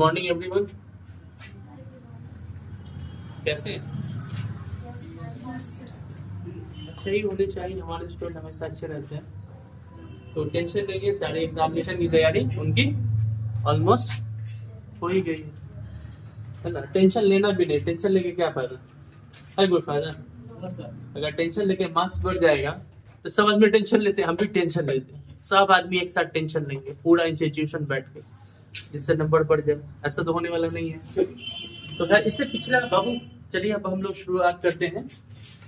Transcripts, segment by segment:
Morning everyone. कैसे हैं? अच्छे ही होने चाहिए, हमारे स्टूडेंट हमेशा अच्छे रहते हैं। तो टेंशन लेंगे, सारे एग्जामिनेशन की तैयारी उनकी ऑलमोस्ट हो ही गई है ना। टेंशन लेना भी नहीं, टेंशन लेके क्या फायदा है? कोई फायदा नहीं। अगर टेंशन लेके मार्क्स बढ़ जाएगा तो सब आदमी टेंशन लेते हैं, हम भी टेंशन लेते हैं, सब आदमी एक साथ टेंशन लेंगे पूरा इंस्टीट्यूशन बैठ के, जिससे नंबर बढ़ जाए। ऐसा तो होने वाला नहीं है। तो है इससे पिछला बाबू, चलिए अब हम लोग शुरुआत करते हैं।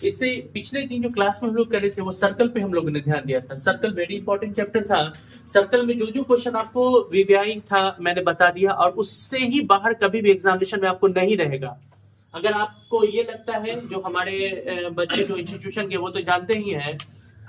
इससे पिछले दिन जो क्लास में हम लोग कर रहे थे वो सर्कल पे हम लोगों ने ध्यान दिया था। सर्कल वेरी इंपॉर्टेंट चैप्टर था। सर्कल में जो जो क्वेश्चन आपको वीवीआई था मैंने बता दिया, और उससे ही बाहर कभी भी एग्जामिनेशन में आपको नहीं रहेगा। अगर आपको ये लगता है, जो हमारे बच्चे जो इंस्टीट्यूशन के वो तो जानते ही हैं,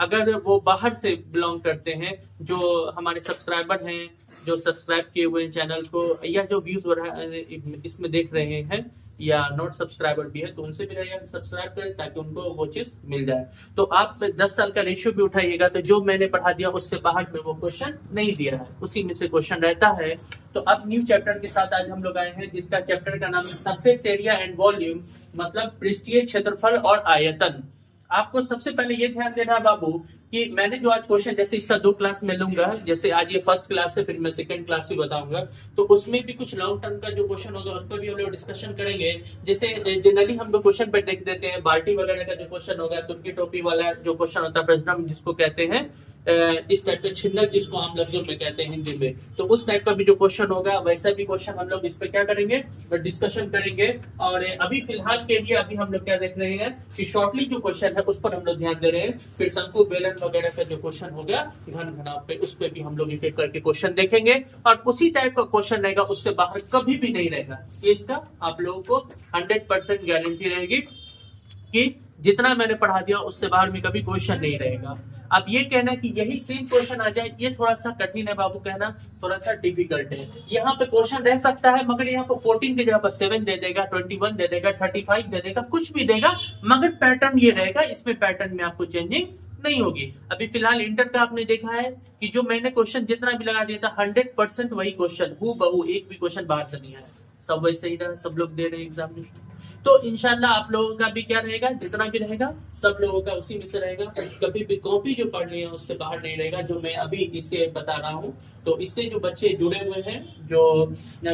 अगर वो बाहर से बिलोंग करते हैं, जो हमारे सब्सक्राइबर हैं, जो सब्सक्राइब किए हुए हैं चैनल को, या जो व्यूज इसमें देख रहे हैं, या नॉट सब्सक्राइबर भी है, तो उनसे भी रहेगा सब्सक्राइब करें ताकि उनको वो चीज मिल जाए। तो आप 10 साल का रेशियो भी उठाइएगा, तो जो मैंने पढ़ा दिया उससे बाहर में वो क्वेश्चन नहीं दिया है, उसी में से क्वेश्चन रहता है। तो अब न्यू चैप्टर के साथ आज हम लोग आए हैं, जिसका चैप्टर का नाम है सरफेस एरिया एंड वॉल्यूम, मतलब पृष्ठीय क्षेत्रफल और आयतन। आपको सबसे पहले ये ध्यान देना है बाबू कि मैंने जो आज क्वेश्चन, जैसे इसका 2 क्लास में लूंगा, जैसे आज ये फर्स्ट क्लास है, फिर मैं सेकंड क्लास भी बताऊंगा, तो उसमें भी कुछ लॉन्ग टर्म का जो क्वेश्चन होगा उस पर भी हम लोग डिस्कशन करेंगे। जैसे जनरली हम लोग क्वेश्चन पे देख देते हैं, बाल्टी वगैरह का जो क्वेश्चन होगा, तुर्की टोपी वाला जो क्वेश्चन होता है, प्रश्न जिसको कहते हैं, इस टाइप का छिन्नक जिसको आम लफ्जों में कहते हैं हिंदी में, तो उस टाइप का भी जो क्वेश्चन होगा वैसा भी क्वेश्चन हम लोग इस पे क्या करेंगे, डिस्कशन करेंगे। और अभी फिलहाल के लिए अभी हम लोग क्या देख रहे हैं कि शॉर्टली जो क्वेश्चन है उस पर हम लोग ध्यान दे रहे हैं। फिर शंकु बेलन वगैरह का जो क्वेश्चन होगा घन घनाभ पे, उस पे भी हम लोग एक एक करके क्वेश्चन देखेंगे, और उसी टाइप का क्वेश्चन रहेगा, उससे बाहर कभी भी नहीं रहेगा। ये इसका आप लोगों को 100% गारंटी रहेगी कि जितना मैंने पढ़ा दिया उससे बाहर में कभी क्वेश्चन नहीं रहेगा। अब ये कहना कि यही सेम क्वेश्चन आ जाए, ये थोड़ा सा कठिन है बाबू, कहना थोड़ा सा डिफिकल्ट है। यहाँ पे क्वेश्चन रह सकता है, मगर यहाँ पे 14 की जगह पर 7 दे देगा, 21 दे देगा, 35 दे देगा, कुछ भी देगा, मगर पैटर्न ये रहेगा, इसमें पैटर्न में आपको चेंजिंग नहीं होगी। अभी फिलहाल इंटर का आपने देखा है कि जो मैंने क्वेश्चन जितना भी लगा दिया था 100% वही क्वेश्चन, हूबहू एक भी क्वेश्चन बाहर से नहीं आया, सब वैसे ही रहा, सब लोग दे रहे हैं एग्जामिनेशन। तो इंशाल्लाह आप लोगों का भी क्या रहेगा, जितना भी रहेगा सब लोगों का उसी में से रहेगा, कभी भी कॉपी जो पढ़ रही है उससे बाहर नहीं रहेगा, जो मैं अभी इसे बता रहा हूँ। तो इससे जो बच्चे जुड़े हुए हैं, जो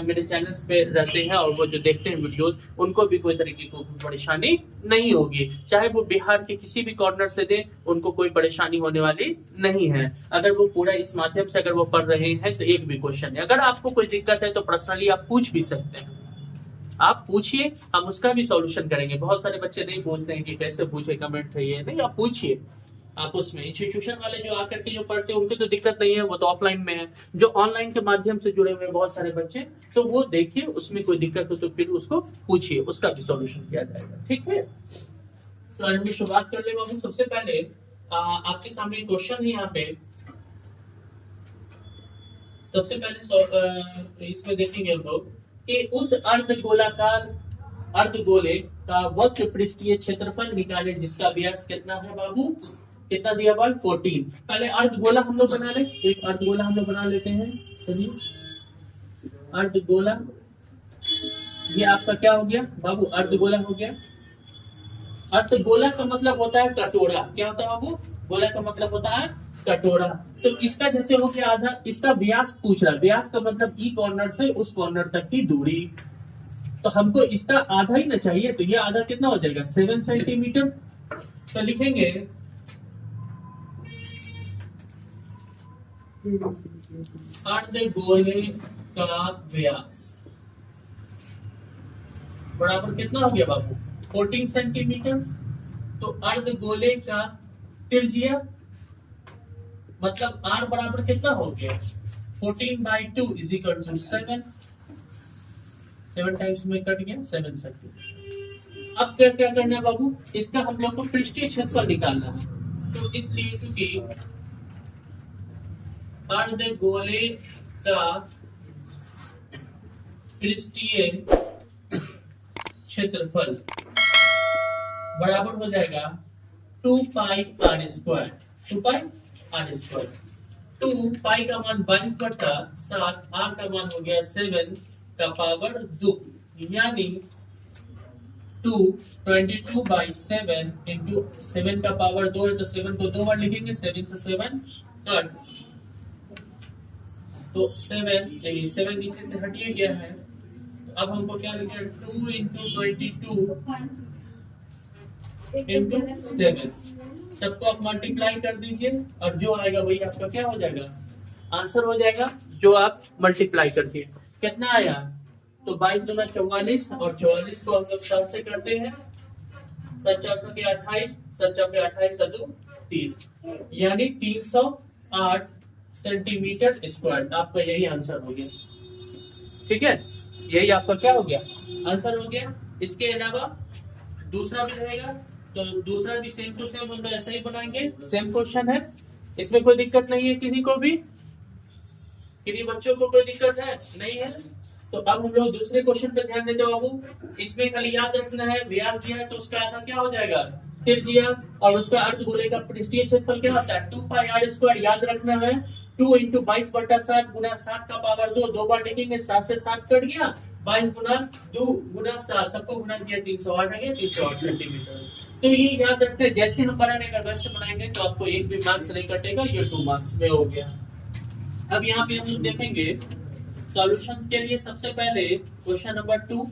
मेरे चैनल्स पे रहते हैं और वो जो देखते हैं वीडियोस, उनको भी कोई तरीके की परेशानी नहीं होगी, चाहे वो बिहार के किसी भी कॉर्नर से दे, उनको कोई परेशानी होने वाली नहीं है। अगर वो पूरा इस माध्यम से अगर वो पढ़ रहे हैं तो एक भी क्वेश्चन है, अगर आपको कोई दिक्कत है तो पर्सनली आप पूछ भी सकते हैं, आप पूछिए, हम उसका भी सॉल्यूशन करेंगे। बहुत सारे बच्चे नहीं पूछते हैं कि कैसे पूछे, कमेंट है ये नहीं, आप पूछिए। आप उसमें इंस्टीट्यूशन वाले जो आकर के जो पढ़ते हैं उनकी तो दिक्कत नहीं है, वो तो ऑफलाइन में है। जो ऑनलाइन के माध्यम से जुड़े हुए बहुत सारे बच्चे, तो वो देखिए, उसमें कोई दिक्कत हो तो फिर उसको पूछिए, उसका भी सॉल्यूशन किया जाएगा, ठीक है। तो आज हम शुरुआत कर ले बाबू। सबसे पहले आपके सामने क्वेश्चन है यहाँ पे। सबसे पहले इसमें देखेंगे हम लोग कि उस अर्धगोले का वक्र पृष्ठीय क्षेत्रफल निकाले जिसका व्यास कितना है बाबू, कितना दिया बाबू 14। पहले अर्धगोला हम लोग बना ले, एक अर्धगोला हम लोग बना लेते हैं। चलिए अर्धगोला, ये आपका क्या हो गया बाबू, अर्धगोला हो गया। अर्धगोला का मतलब होता है कटोरा, क्या होता है बाबू, गोला का मतलब होता है कटोरा। तो इसका जैसे हो गया आधा, इसका व्यास पूछ रहा है, व्यास का मतलब ई कॉर्नर से उस कॉर्नर तक की दूरी, तो हमको इसका आधा ही ना चाहिए, तो ये आधा कितना हो जाएगा 7 सेंटीमीटर। तो लिखेंगे अर्धगोले का व्यास बराबर कितना हो गया बाबू 14 सेंटीमीटर। तो अर्धगोले का त्रिज्या मतलब r बराबर कितना हो गया 14/2 इज इक्वल टू 7 टाइम्स में कट गया 7 सेंटीमीटर। अब क्या क्या करना है बाबू, इसका हम लोग को पृष्ठीय क्षेत्रफल निकालना है। तो इसलिए क्योंकि अर्धगोले का पृष्ठीय क्षेत्रफल बराबर हो जाएगा 2 पाई r स्क्वायर, 2 पाई r स्क्वायर। 2 पाई का मान 22/7, r का मान हो गया 7 का पावर 2 यानी 222/7 इंटू 7 का पावर 2 है तो 7 को 2 बार लिखेंगे, 7 से 7 कट, तो 7 नीचे से हटिए गया है। अब हमको क्या लिखना है, 2 इंटू 22 इंटू 7, सबको आप मल्टीप्लाई कर दीजिए और जो आएगा वही आपका क्या हो जाएगा, आंसर हो जाएगा, जो आप मल्टीप्लाई करके कितना आया, तो 22 दूना 44 और 44 को हम लोग 7 से करते हैं, 7 4 के 28, 7 4 के 28 7 30 यानी 308 सेंटीमीटर स्क्वायर। आपका यही आंसर हो गया। ठीक है, यही आपका क्या हो गया, आंसर हो गया। इसके अलावा दूसरा भी रहेगा, तो दूसरा भी सेम टू सेम हम लोग ऐसा ही बनाएंगे, सेम क्वेश्चन है, इसमें कोई दिक्कत नहीं है, किसी को भी, किसी बच्चों को कोई दिक्कत है नहीं है। तो अब हम लोग दूसरे क्वेश्चन पे ध्यान देते बाबू। इसमें खाली याद रखना है, व्यास दिया है तो उसका आधा क्या हो जाएगा, त्रिज्या, और उसका अर्ध गोले का पृष्ठीय क्षेत्रफल क्या होता है, 2πr²। याद रखना है 2 इंटू 22/7 गुना 7 का पावर 2, 2 बार लिखेंगे, 7 से 7 कट गया, 22 गुना 2 गुना 7, सबको गुना किया 308 आ गया, 308 सेंटीमीटर। तो ये याद रखना है, जैसे हम बनाने का वैसे बनाएंगे तो आपको एक भी मार्क्स नहीं कटेगा, ये 2 मार्क्स में हो गया। अब यहाँ पे हम लोग देखेंगे सॉल्यूशंस के लिए। सबसे पहले क्वेश्चन नंबर 2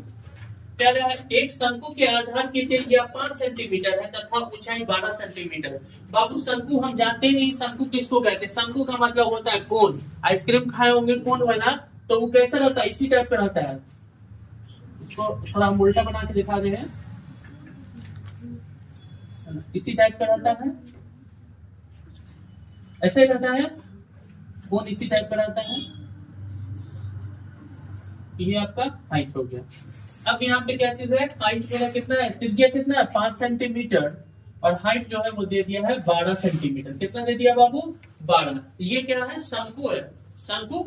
क्या रहा है, एक शंकु के आधार की त्रिज्या 5 सेंटीमीटर है तथा ऊंचाई 12 सेंटीमीटर। बाबू शंकु हम जानते ही नहीं, शंकु किसको कहते हैं, शंकु का मतलब होता है कोन। आइसक्रीम खाए होंगे कोन वाला, तो वो कैसा रहता है, इसी टाइप का रहता है। इसको थोड़ा हम उल्टा बना के दिखा रहे हैं, इसी टाइप का रहता है, ऐसे रहता है कोन, इसी टाइप का रहता है। ये आपका हाइट हो गया। अब यहाँ पे क्या चीज है, हाइट मेरा कितना है, त्रिज्या कितना है 5 सेंटीमीटर, और हाइट जो है वो दे दिया है 12 सेंटीमीटर। कितना दे दिया बाबू, 12। ये क्या है, शंकु है। शंकु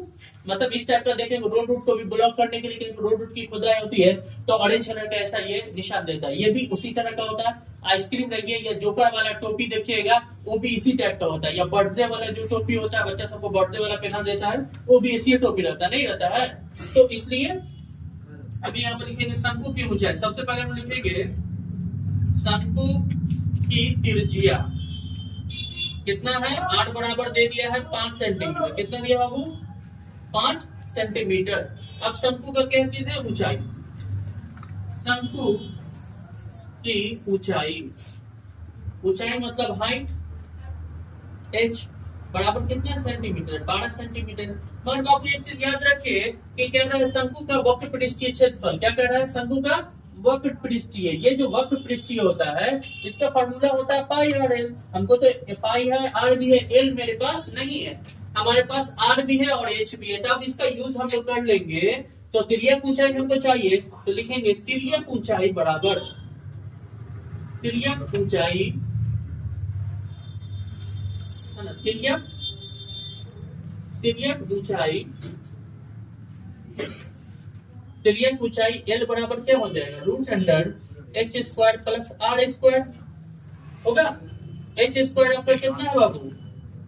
मतलब इस टाइप का देखेंगे, रोड रूट को भी ब्लॉक करने के लिए रोड रूट की खुदाई होती है तो ऑरेंज कलर का ऐसा ये निशान देता है, ये भी उसी तरह का होता है। आइसक्रीम रहिए या जोकर वाला टोपी देखिएगा, वो भी इसी टाइप का होता है, या बर्थडे वाला जो टोपी होता है, बच्चा सबको बर्थडे वाला पहना देता है, वो भी इसी टोपी रहता है, नहीं रहता है। तो इसलिए अभी यहाँ पर लिखेंगे शंकु की ऊंचाई। सबसे पहले हम लिखेंगे शंकु की त्रिज्या कितना है, 8 बराबर दे दिया है 5 सेंटीमीटर। कितना दिया बाबू, 5 सेंटीमीटर। अब शंकु का क्या चीज है, ऊंचाई। शंकु की ऊंचाई, ऊंचाई मतलब हाइट, h बराबर कितना सेंटीमीटर, 12 सेंटीमीटर। मगर बाबू एक चीज याद रखिए कि कह रहा है शंकु का वक्र पृष्ठीय क्षेत्रफल, क्या कह रहा है, शंकु का वक्र पृष्ठीय। ये जो वक्र पृष्ठीय होता है इसका फार्मूला होता है पाई आर एल। हमको तो पाई है, आर भी है, एल मेरे पास नहीं है, हमारे पास आर भी है और एच भी है, तो अब इसका यूज हम लोग कर लेंगे। तो तिर्यक ऊंचाई हमको चाहिए, तो लिखेंगे तिर्यक ऊंचाई बराबर, तिर्यक ऊंचाई है ना, तिर्यक ऊंचाई, तिर्यक ऊंचाई एल बराबर क्या हो जाएगा, √h² प्लस r² होगा। h² आपका कितना है बाबू,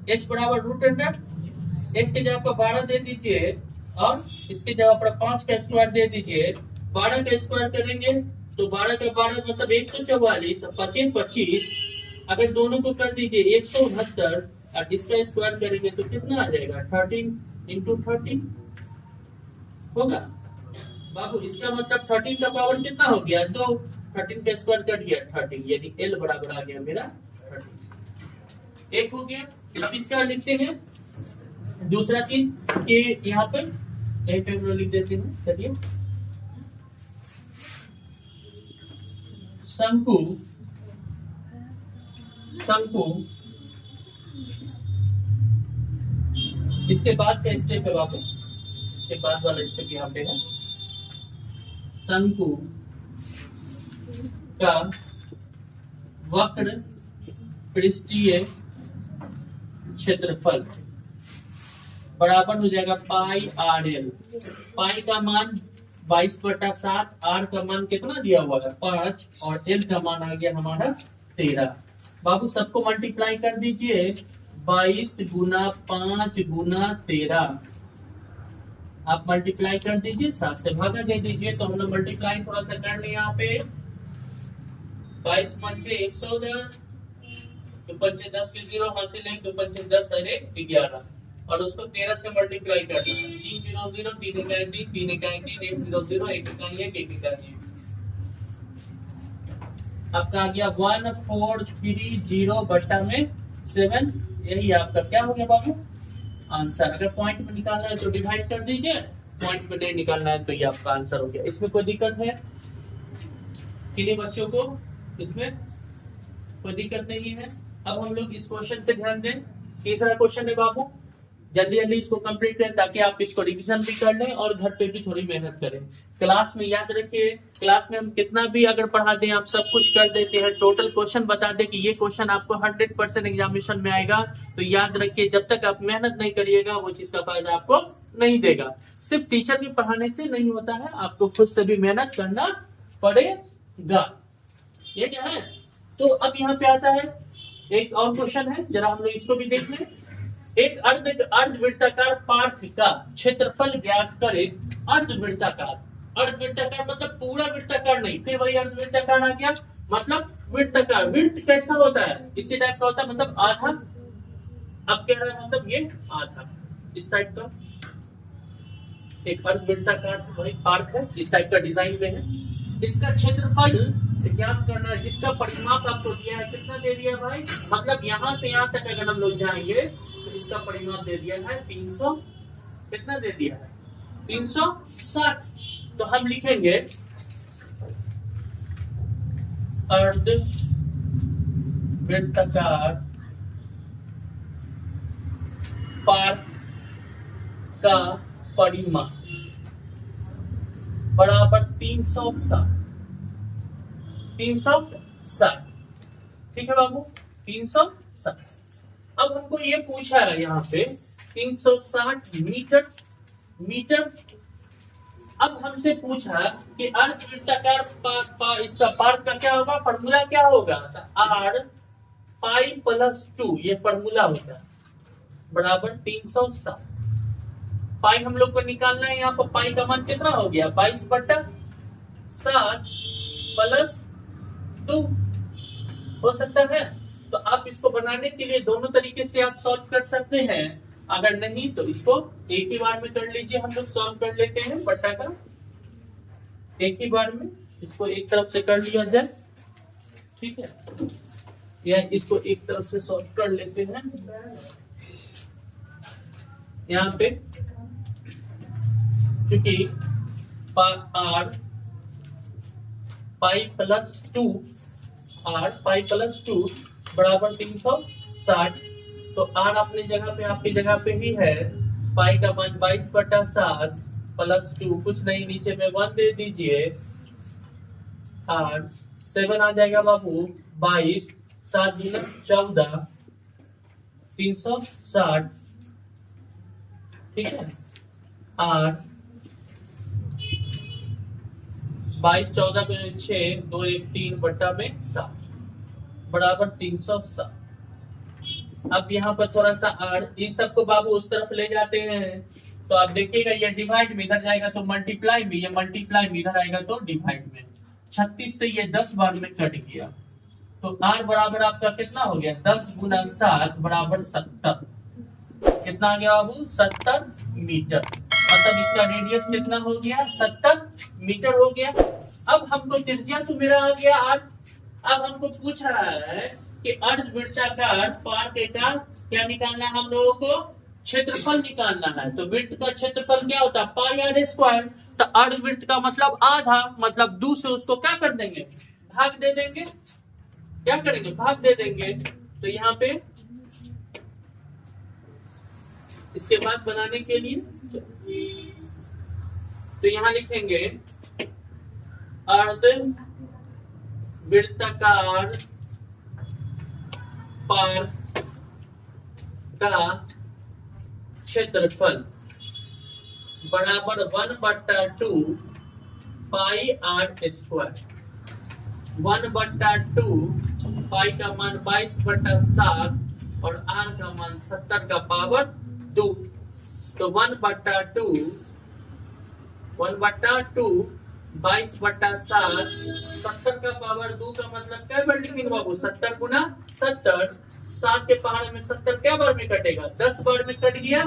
h बराबर √, h के जगह पर 12 दे दीजिए और इसके जगह पर 5 का स्क्वायर दे दीजिए। 12 का स्क्वायर करेंगे तो 12 का 12 मतलब 144, 25 25, अगर दोनों को कर दीजिए 169 और इसका स्क्वायर करेंगे तो कितना आ जाएगा, 13 इंटू 13 होगा बाबू। इसका मतलब 13 का पावर कितना हो गया, तो 13 का स्क्वायर कट गया 13, यानी एल बराबर आ गया मेरा 13। एक हो गया। अब इसका लिखते हैं दूसरा चीज कि यहाँ पर एक लिख देते हैं, चलिए शंकु, शंकु इसके बाद का स्टेप है वापस, इसके बाद वाला स्टेप यहाँ पे है, शंकु का वक्र पृष्ठीय क्षेत्रफल बराबर हो जाएगा पाई आर एल। पाई का मान 22/7, आर का मान कितना दिया हुआ है 5, और एल का मान आ गया हमारा 13। बाबू सबको मल्टीप्लाई कर दीजिए, 22 गुना 5 गुना 13 आप मल्टीप्लाई कर दीजिए, 7 से भागा दे दीजिए। तो हम लोग मल्टीप्लाई थोड़ा सा कर ले यहाँ पे। 22 पंचे 110, 2 पंचे 10 के 0 हासिल है, 2 पंचे 10 अरे 11, और उसको 13 से मल्टीप्लाई कर देना। 3 0 0 3 इकाई 3 3 इकाई 3 1 0 0 1 इकाई 1 1 इकाई 1। आपका आ गया 1430 बट्टा में 7। यही आपका क्या हो गया बाबू आंसर। अगर पॉइंट में निकालना है तो डिवाइड कर दीजिए, पॉइंट में नहीं निकालना है तो ये आपका आंसर हो गया। इसमें कोई दिक्कत है किन्हीं बच्चों को? इसमें कोई दिक्कत नहीं है। अब हम लोग इस क्वेश्चन से ध्यान दें। तीसरा क्वेश्चन है बाबू, जल्दी जल्दी इसको कंप्लीट करें ताकि आप इसको रिवीजन भी कर लें और घर पे भी थोड़ी मेहनत करें। क्लास में याद रखिए, क्लास में हम कितना भी अगर पढ़ा दें, आप सब कुछ कर देते हैं, टोटल क्वेश्चन बता दें कि ये क्वेश्चन आपको 100% एग्जामिनेशन में आएगा, तो याद रखिए जब तक आप मेहनत नहीं करिएगा वो चीज का फायदा आपको नहीं देगा। सिर्फ टीचर के पढ़ाने से नहीं होता है, आपको खुद से भी मेहनत करना पड़ेगा। ये क्या है? तो अब यहाँ पे आता है एक और क्वेश्चन है, जरा हम लोग इसको भी देख लें। एक अर्धवृत्ताकार पार्क का क्षेत्रफल ज्ञात करें। अर्धवृत्ताकार मतलब पूरा वृत्ताकार नहीं, फिर वही अर्धवृत्ताकार आ गया, मतलब वृत्ताकार। वृत्त कैसा होता है? इसी टाइप का होता है, मतलब आधा। अब कह रहा है मतलब ये आधा, इस टाइप का एक अर्धवृत्ताकार वही पार्क है, इस टाइप का डिजाइन में है। इसका क्षेत्रफल ज्ञात करना है, जिसका परिमाप आपको दिया है। कितना दे दिया भाई? मतलब यहाँ से यहाँ तक अगर हम लोग जाएंगे तो इसका परिमाप दे दिया है 300। कितना दे दिया है? 360। तो हम लिखेंगे अर्धवृत्ताकार पार्क का परिमाप बराबर 360। 360, ठीक है बाबू, 360। अब हमको ये पूछा है यहाँ पे 360 मीटर। अब हमसे पूछा कि अर्धवृत्ताकार इसका पार्क का क्या होगा, फॉर्मूला क्या होगा? r पाई प्लस 2, ये फॉर्मूला होगा, बराबर 360। पाई हम लोग को निकालना है। यहाँ पर पाई का मान कितना हो गया? 22/7 प्लस 2 हो सकता है। तो आप इसको बनाने के लिए दोनों तरीके से आप सॉल्व कर सकते हैं। अगर नहीं तो इसको एक ही बार में कर लीजिए। हम लोग सॉल्व कर लेते हैं बट्टा का एक ही बार में, इसको एक तरफ से कर लिया जाए, ठीक है, या इसको एक तरफ से सॉल्व कर लेते हैं। यहाँ पे क्योंकि r पाई प्लस 2 बराबर 360, तो r अपनी जगह पे आपकी जगह पे ही है। पाई का मान 22/7 प्लस 2, कुछ नहीं, नीचे में 1 दे दीजिए। r 7 आ जाएगा बाबू, 22 7 गुना 14 360, ठीक है। r 22 14 को 6 2 1 3 बट्टा में 7 बराबर 360। अब यहाँ पर थोड़ा सा r, इस सबको बाबू उस तरफ ले जाते हैं, तो आप देखिएगा ये डिवाइड में इधर जाएगा तो मल्टीप्लाई में, ये मल्टीप्लाई में इधर आएगा तो डिवाइड में। 36 से ये 10 बार में कट गया, तो r बराबर आपका कितना हो गया? 10 गुना 7 बराबर 70। कितना आ गया बाबू? 70 मीटर। मतलब इसका रेडियस कितना हो गया? 70 मीटर हो गया। अब हमको त्रिज्या तो मेरा आ गया 8। अब हमको पूछ रहा है कि अर्धवृत्ताकार पार्क का क्या निकालना है हम लोगों को? क्षेत्रफल निकालना है। तो वृत्त का क्षेत्रफल क्या होता है? पाई r स्क्वायर। तो अर्धवृत्त का मतलब आधा, मतलब 2 से उसको क्या कर देंगे? भाग दे देंगे। क्या करेंगे? भाग दे देंगे। तो यहाँ पे इसके बाद बनाने के लिए तो यहाँ लिखेंगे अर्धवृत्ताकार पार्क का क्षेत्रफल बराबर 1/2 पाई r स्क्वायर। 1/2 पाई का मान 22/7 और r का मान 70 का पावर 2। तो 1/2 1/2 22/7 70 का पावर 2 का मतलब क्या बार लिखेंगे बाबू 70 गुना 70 7 के पहाड़ में 70 क्या बार में कटेगा 10 बार में कट गया।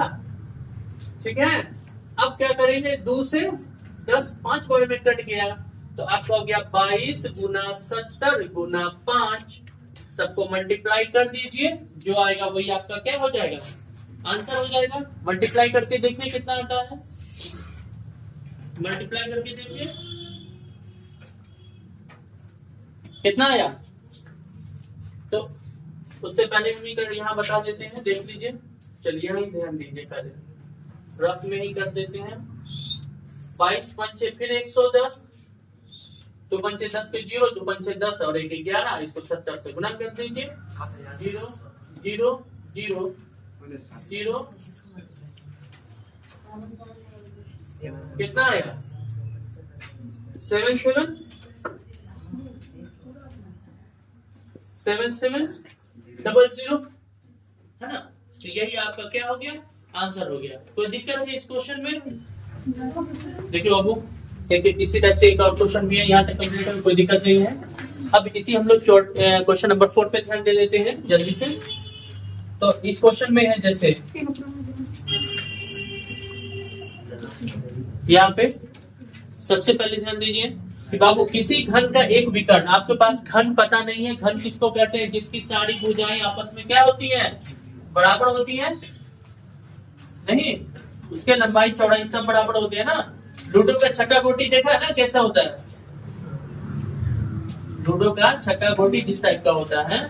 ठीक है अब क्या करेंगे 2 से 10 5 बार में कट गया तो आपका हो गया 22 गुना 70 गुना 5 सबको मल्टीप्लाई कर दीजिए जो आएगा वही आपका क्या हो जाएगा आंसर हो जाएगा। मल्टीप्लाई करके देखिए कितना आता है मल्टीप्लाई करके देखिए कितना आया। तो उससे पहले हम यहाँ बता देते हैं देख लीजिए चलिए यहाँ ही ध्यान दीजिए पहले रफ में ही कर देते हैं 22 पंचे फिर 110 तो पंचे 10 पे 0 तो पंचे 10 और 1 11 इसको 70 से गुना कर दीजिए 0 0 0 0 कितना आया 7 7 7 7 डबल 0 है ना। तो यही आपका क्या हो गया आंसर हो गया। कोई दिक्कत है इस क्वेश्चन में देखिए बाबू एक इसी टाइप से एक और क्वेश्चन भी है यहाँ तक कंप्लीट है कोई दिक्कत नहीं है। अब इसी हम लोग क्वेश्चन नंबर 4 पे ध्यान दे देते हैं जल्दी से। तो इस क्वेश्चन में है जैसे यहाँ पे सबसे पहले ध्यान दीजिए कि बाबू किसी घन का एक विकर्ण आपके पास घन पता नहीं है घन किसको कहते हैं जिसकी सारी भुजाएं आपस में क्या होती है बराबर होती है नहीं उसके लंबाई चौड़ाई सब बराबर होती है ना। लूडो का छक्का गोटी देखा है ना कैसा होता है लूडो का छक्का गोटी जिस टाइप का होता है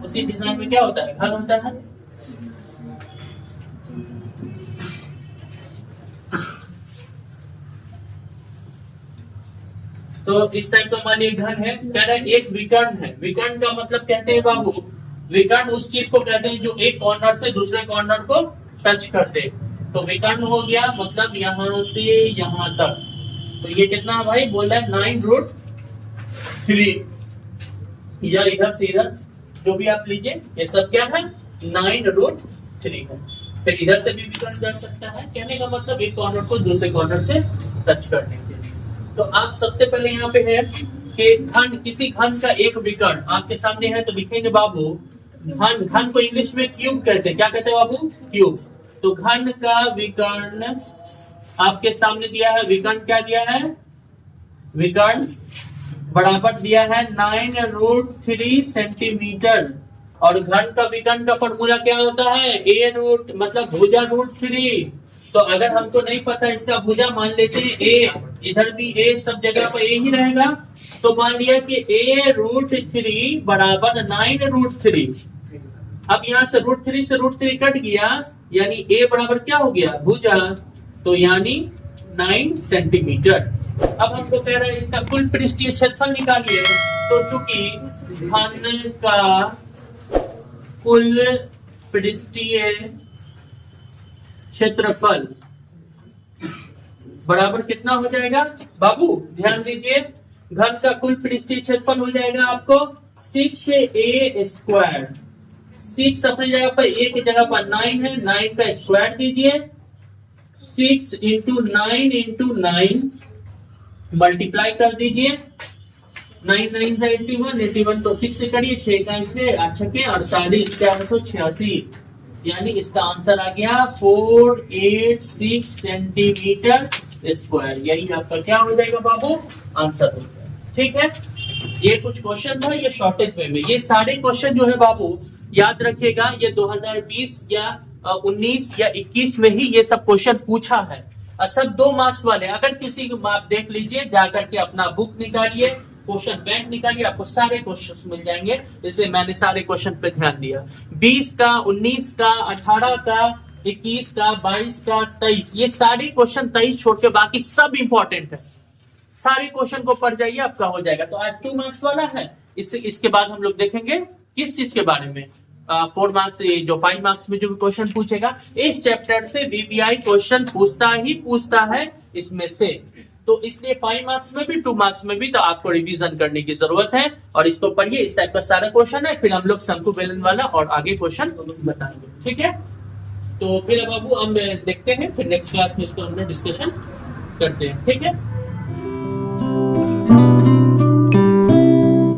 उसी डिजाइन में क्या होता है घन होता है। तो इस टाइप का मानिए घन है कह रहा है एक विकर्ण है। विकर्ण का मतलब कहते हैं बाबू विकर्ण उस चीज को कहते हैं जो एक कॉर्नर से दूसरे कॉर्नर को टच कर दे। तो विकर्ण हो गया मतलब यहाँ से यहाँ तक। तो ये कितना है भाई बोल रहा है 9√3 या इधर से इधर जो भी आप लीजिए ये सब क्या है 9√3 है। फिर इधर से भी विकर्ण कर सकता है कहने का मतलब एक कॉर्नर को दूसरे कॉर्नर से टच करने के लिए। तो आप सबसे पहले यहाँ पे है कि घन किसी घन का एक विकर्ण आपके सामने है तो लिखेंगे बाबू घन घन को इंग्लिश में क्यूब कहते हैं क्या कहते हैं बाबू क्यूब। तो घन का विकर्ण आपके सामने दिया है विकर्ण क्या दिया है विकर्ण बराबर दिया है 9√3 सेंटीमीटर और घन का विकर्ण का फॉर्मूला क्या होता है a रूट मतलब भुजा √3। तो अगर हमको नहीं पता इसका भुजा मान लेते हैं a इधर भी a सब जगह पर a ही रहेगा तो मान लिया कि a√3 बराबर 9√3। अब यहाँ से √3 से √3 कट गया यानी a बराबर क्या हो गया भुजा तो यानी 9 सेंटीमीटर। अब हमको कह रहा है इसका कुल पृष्ठीय क्षेत्रफल निकालिए। तो चूंकि घन का कुल पृष्ठीय क्षेत्रफल बराबर कितना हो जाएगा बाबू ध्यान दीजिए घन का कुल पृष्ठीय क्षेत्रफल हो जाएगा आपको 6a²। 6 अपनी जगह पर a की जगह पर 9 है 9 का स्क्वायर दीजिए 6 इंटू 9 मल्टीप्लाई कर दीजिए 9 9 से 81 तो 6 से करिए 6 का 6 6 48 486 यानी इसका आंसर आ गया 486 सेंटीमीटर स्क्वायर। यही आपका क्या हो जाएगा बाबू आंसर हो जाएगा। ठीक है ये कुछ क्वेश्चन था ये शॉर्टेज वे में। ये सारे क्वेश्चन जो है बाबू याद रखिएगा ये 2020 या 19 या 21 में ही ये सब क्वेश्चन पूछा है और सब 2 मार्क्स वाले। अगर किसी को आप देख लीजिए जाकर के अपना बुक निकालिए क्वेश्चन बैंक निकालिए आपको सारे क्वेश्चन मिल जाएंगे। जैसे मैंने सारे क्वेश्चन पे ध्यान दिया 20 का 19 का 18 का 21 का 22 का 23 ये सारे क्वेश्चन 23 छोड़ के बाकी सब इंपॉर्टेंट है। सारे क्वेश्चन को पढ़ जाइए आपका हो जाएगा। तो आज 2 मार्क्स वाला है इसके बाद हम लोग देखेंगे किस चीज के बारे में 4 मार्क्स जो 5 मार्क्स में जो भी क्वेश्चन पूछेगा इस चैप्टर से वीवीआई क्वेश्चन पूछता है इसमें से। तो इसलिए 5 मार्क्स में भी 2 मार्क्स में भी तो आपको रिवीजन करने की जरूरत है और इसको पढ़िए। इस टाइप का सारा क्वेश्चन है फिर हम लोग शंकु बेलन वाला और आगे क्वेश्चन बताएंगे। ठीक है तो फिर बाबू हम देखते हैं फिर नेक्स्ट क्लास में इसको हम लोग डिस्कशन करते हैं, ठीक है।